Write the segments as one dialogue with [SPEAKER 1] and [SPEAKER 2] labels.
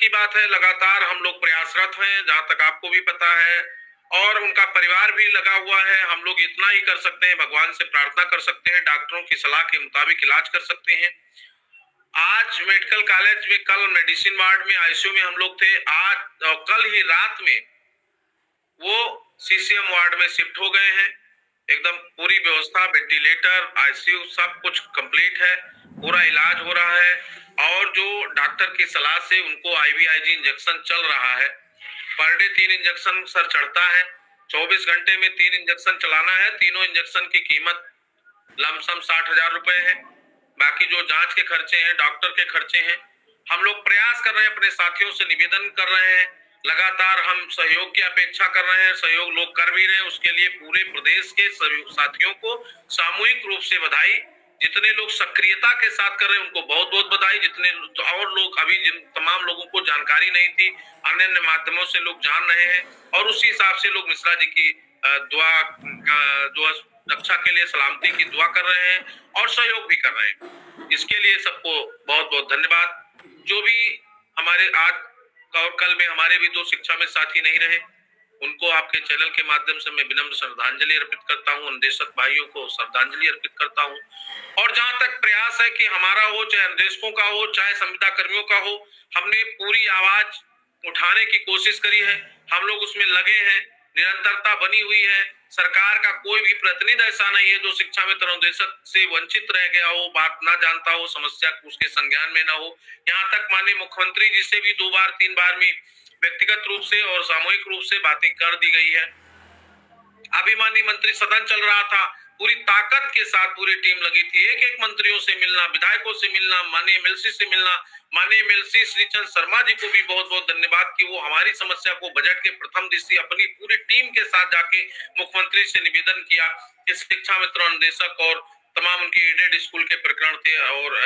[SPEAKER 1] बात है, लगातार हम लोग प्रयासरत हैं, जहां तक आपको भी पता है, और उनका परिवार भी लगा हुआ है। हम लोग इतना ही कर सकते हैं, भगवान से प्रार्थना कर सकते हैं, डॉक्टरों की सलाह के मुताबिक इलाज कर सकते हैं। आज मेडिकल कॉलेज में, कल मेडिसिन वार्ड में, आईसीयू में हम लोग थे। आज कल ही रात में वो सीसीएम वार्ड में शिफ्ट हो गए हैं। एकदम पूरी व्यवस्था, वेंटिलेटर, आईसीयू सब कुछ कंप्लीट है, पूरा इलाज हो रहा है। और जो डॉक्टर की सलाह से उनको आईवीआईजी इंजेक्शन चल रहा है। पर डे 3 इंजेक्शन सर चढ़ता है, 24 घंटे में 3 इंजेक्शन चलाना है। तीनों इंजेक्शन की कीमत लमसम 60,000 रुपए है। बाकी जो जांच के खर्चे हैं, डॉक्टर के खर्चे हैं। हम लोग प्रयास कर रहे हैं, अपने साथियों से निवेदन कर रहे हैं, लगातार हम सहयोग की अपेक्षा कर रहे हैं, सहयोग लोग कर भी रहे हैं। उसके लिए पूरे प्रदेश के सभी साथियों को सामूहिक रूप से बधाई। जितने लोग सक्रियता के साथ कर रहे हैं उनको बहुत बहुत बधाई। जितने और लोग अभी, जिन तमाम लोगों को जानकारी नहीं थी, अन्य अन्य माध्यमों से लोग जान रहे हैं, और उसी हिसाब से लोग मिश्रा जी की दुआ, जो रक्षा के लिए, सलामती की दुआ कर रहे हैं और सहयोग भी कर रहे हैं। इसके लिए सबको बहुत बहुत धन्यवाद। जो भी हमारे आज और कल में हमारे भी 2 शिक्षा में साथी नहीं रहे, उनको आपके चैनल के माध्यम से मैं विनम्र श्रद्धांजलि अर्पित करता हूँ। अनुदेशक भाइयों को श्रद्धांजलि अर्पित करता हूँ। और जहां तक प्रयास है कि हमारा हो, चाहे अनुदेशकों का हो, चाहे संविदा कर्मियों का हो, हमने पूरी आवाज उठाने की कोशिश करी है। हम लोग उसमें लगे हैं, निरंतरता बनी हुई है। सरकार का कोई भी प्रतिनिधि ऐसा नहीं है जो शिक्षा मित्र अनुदेशक से वंचित रह गया हो, बात ना जानता हो, समस्या उसके संज्ञान में ना हो। यहाँ तक माननीय मुख्यमंत्री जी से भी 2 बार 3 बार में व्यक्तिगत रूप से और सामूहिक रूप से बातें कर दी गई है। अभी माननीय मंत्री सदन चल रहा था, पूरी ताकत के साथ पूरी टीम लगी थी। एक एक मंत्रियों से मिलना, विधायकों से मिलना, माननीय एमएलसी से मिलना। माननीय एमएलसी श्रीचंद शर्मा जी को भी बहुत बहुत धन्यवाद कि वो हमारी समस्या को बजट के प्रथम दृष्टि अपनी पूरी टीम के साथ जाके मुख्यमंत्री से निवेदन किया कि शिक्षा मित्र अनुदेशक और तमाम उनके एडेड स्कूल के प्रकरण थे और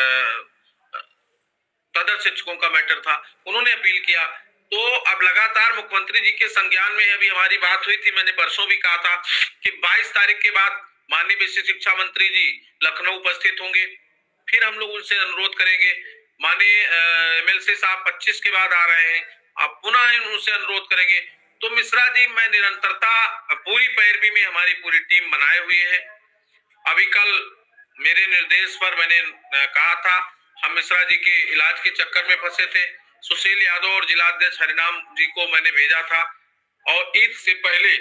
[SPEAKER 1] तदर शिक्षकों का मैटर था, उन्होंने अपील किया। तो अब लगातार मुख्यमंत्री जी के संज्ञान में है। अभी हमारी बात हुई थी, मैंने परसों भी कहा था कि 22 तारीख के बाद माननीय विशेष शिक्षा मंत्री जी लखनऊ उपस्थित होंगे। फिर हम लोग उनसे अनुरोध करेंगे। माननीय एमएलसी साहब 25 के बाद आ रहे हैं, अब पुनः उनसे अनुरोध करेंगे। तो मिश्रा जी, मैं निरंतरता पूरी पैरवी में हमारी पूरी टीम बनाए हुए है। अभी कल मेरे निर्देश पर मैंने कहा था, हम मिश्रा जी के इलाज के चक्कर में फंसे थे। सुशील यादव और जिलाध्यक्ष हरिनाम जी को मैंने भेजा था, और ईद से पहले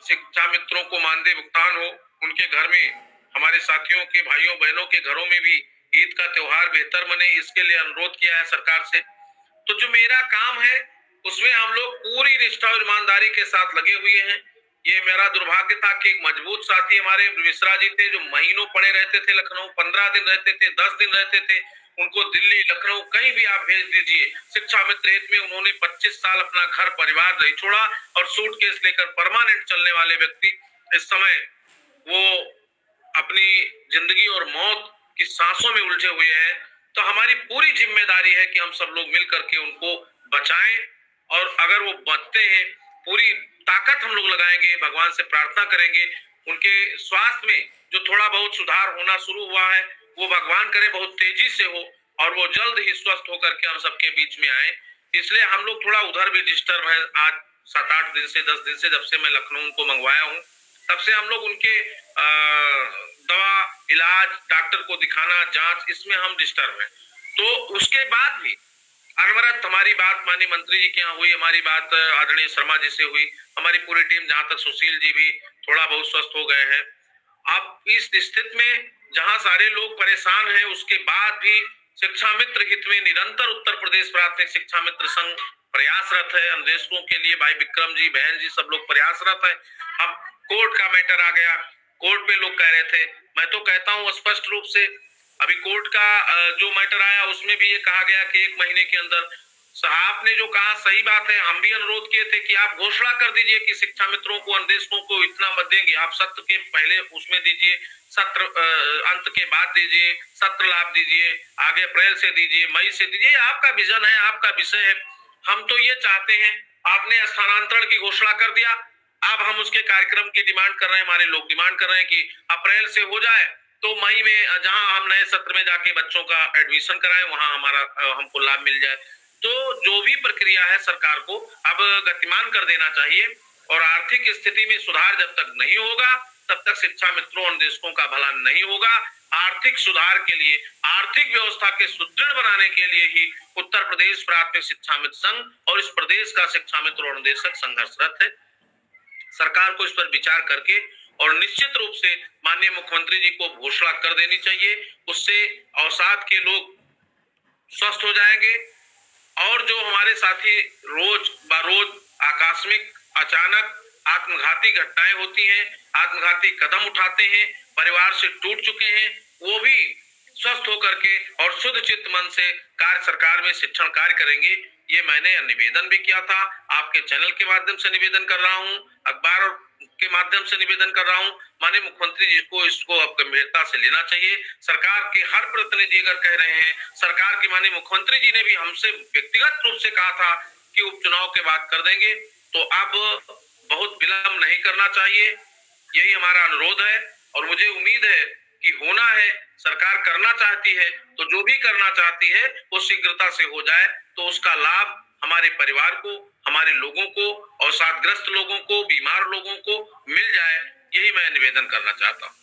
[SPEAKER 1] शिक्षा मित्रों को मानदेय भुगतान हो, उनके घर में, हमारे साथियों के भाइयों बहनों के घरों में भी ईद का त्योहार बेहतर बने, इसके लिए अनुरोध किया है सरकार से। तो जो मेरा काम है उसमें हम लोग पूरी निष्ठा और ईमानदारी के साथ लगे हुए हैं। ये मेरा दुर्भाग्य था कि एक मजबूत साथी हमारे मिश्रा जी थे, जो महीनों पड़े रहते थे लखनऊ, 15 दिन रहते थे, 10 दिन रहते थे। उनको दिल्ली, लखनऊ कहीं भी आप भेज दीजिए। शिक्षा मित्र हित में उन्होंने 25 साल अपना घर परिवार नहीं छोड़ा, और सूटकेस लेकर परमानेंट चलने वाले व्यक्ति इस समय वो अपनी जिंदगी और मौत की सांसों में उलझे हुए हैं। तो हमारी पूरी जिम्मेदारी है कि हम सब लोग मिल करके उनको बचाएं, और अगर वो बचते हैं, पूरी ताकत हम लोग लगाएंगे, भगवान से प्रार्थना करेंगे उनके स्वास्थ्य में जो थोड़ा बहुत सुधार होना शुरू हुआ है, वो भगवान करे बहुत तेजी से हो, और वो जल्द ही स्वस्थ होकर के हम सबके बीच में आए। इसलिए हम लोग थोड़ा उधर भी डिस्टर्ब है। आज 7-8 दिन से, 10 दिन से, जब से मैं लखनऊ उनको मंगवाया हूँ, तब से हम लोग उनके दवा, इलाज, डॉक्टर को दिखाना, जांच, इसमें हम डिस्टर्ब हैं। तो उसके बाद भी अनवरत हमारी बात माननीय मंत्री जी के यहाँ हुई, हमारी बात आदरणीय शर्मा जी से हुई, हमारी पूरी टीम, जहां तक सुशील जी भी थोड़ा बहुत स्वस्थ हो गए हैं। अब इस स्थिति में जहां सारे लोग परेशान हैं, उसके बाद भी शिक्षा मित्र हित में निरंतर उत्तर प्रदेश प्राथमिक शिक्षा मित्र संघ प्रयासरत है। अनुदेशकों के लिए भाई विक्रम जी, बहन जी, सब लोग प्रयासरत है। अब कोर्ट का मैटर आ गया, कोर्ट पे लोग कह रहे थे, मैं तो कहता हूं स्पष्ट रूप से, अभी कोर्ट का जो मैटर आया उसमें भी ये कहा गया कि 1 महीने के अंदर, आपने जो कहा सही बात है। हम भी अनुरोध किए थे कि आप घोषणा कर दीजिए कि शिक्षा मित्रों को, अनुदेशकों को इतना मत देंगे, आप सत्र के पहले उसमें दीजिए, सत्र अंत के बाद दीजिए, सत्र लाभ दीजिए, आगे अप्रैल से दीजिए, मई से दीजिए, आपका विजन है, आपका विषय है। हम तो ये चाहते हैं, आपने स्थानांतरण की घोषणा कर दिया, अब हम उसके कार्यक्रम की डिमांड कर रहे हैं। हमारे लोग डिमांड कर रहे हैं कि अप्रैल से हो जाए, तो मई में जहां हम नए सत्र में जाके बच्चों का एडमिशन कराएं, वहां हमारा हमको लाभ मिल जाए। तो जो भी प्रक्रिया है सरकार को अब गतिमान कर देना चाहिए, और आर्थिक स्थिति में सुधार जब तक नहीं होगा तब तक शिक्षा मित्रों और निदेशकों का भला नहीं होगा। आर्थिक सुधार के लिए, आर्थिक व्यवस्था के सुदृढ़ बनाने के लिए ही उत्तर प्रदेश प्राथमिक शिक्षा मित्र संघ और इस प्रदेश का शिक्षा मित्र और निदेशक संघर्षरत है। सरकार को इस पर विचार करके और निश्चित रूप से माननीय मुख्यमंत्री जी को घोषणा कर देनी चाहिए। उससे अवसाद के लोग स्वस्थ हो जाएंगे, और जो हमारे साथी रोज बरोज आकस्मिक अचानक आत्मघाती घटनाएं होती हैं, आत्मघाती कदम उठाते हैं, परिवार से टूट चुके हैं, वो भी स्वस्थ होकर के और शुद्ध चित्त मन से कार्य सरकार में शिक्षण कार्य करेंगे। ये मैंने निवेदन भी किया था, आपके चैनल के माध्यम से निवेदन कर रहा हूँ, अखबार के माध्यम से निवेदन कर रहा हूँ। माननीय मुख्यमंत्री जी को इसको अब गंभीरता से लेना चाहिए। सरकार के हर प्रतिनिधि अगर कह रहे हैं, सरकार की माननीय मुख्यमंत्री जी ने भी हमसे व्यक्तिगत रूप से कहा था कि उपचुनाव के बाद कर देंगे, तो अब बहुत विलंब नहीं करना चाहिए, यही हमारा अनुरोध है। और मुझे उम्मीद है कि होना है, सरकार करना चाहती है तो जो भी करना चाहती है वो शीघ्रता से हो जाए, तो उसका लाभ हमारे परिवार को, हमारे लोगों को, अवसादग्रस्त लोगों को, बीमार लोगों को मिल जाए, यही मैं निवेदन करना चाहता हूँ।